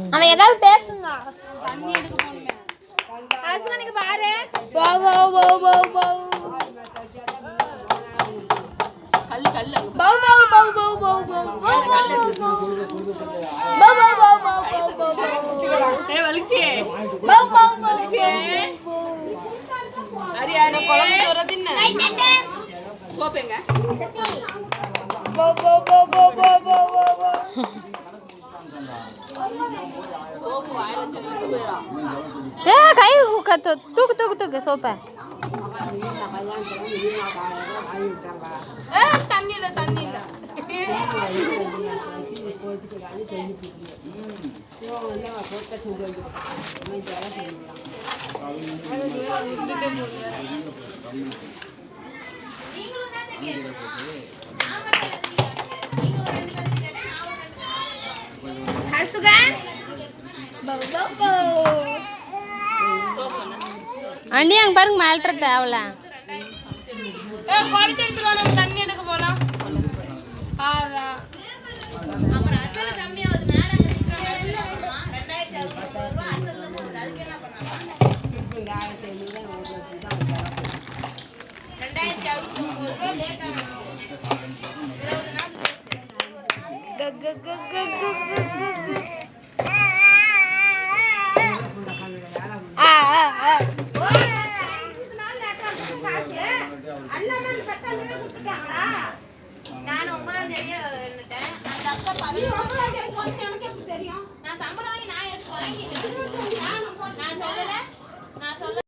அவன் ஏதாவது பேசுங்க. தண்ணி எடுக்க போணுமே. நீங்க பாரு. கல்லு கல்லு பவ் பவ் பவ் பவ் பவ் பவ் ஏ வலிச்சே பவ் பவ் வலிச்சே அரி அரி குழம்பு சோற தின்ன சோப்பேங்க சத்தி பவ் பவ் பவ் பவ் பவ் பவ் சோப்பு வாயில செல்ல போறா ஏ கை தூக்கு தூக்கு தூக்கு சோப்பை தண்ணி இல்ல தண்ணி இல்ல அண்டி அங்க பாருங்க மேல்ற தேவல குழந்தை எடுத்துருவா நம்ம தண்ணி எடுக்க போலாம் அப்புறம் அசல் கம்மியாகுது மேடம் 2600 ரூபாய் அசல் போகுது அதுக்கு என்ன பண்ணலாம் 2600 ரூபாய் லேட் ஆகும் 20 நாள் நான் 9ஆம் தேதி என்னட்டேன் அந்த அக்கா 19ஆம் தேதி போட்டு எனக்கு எப்படி தெரியும் நான் சம்பளம் வாங்கி நான் எடுத்து வாங்கிட்டேன் நான் சொல்லல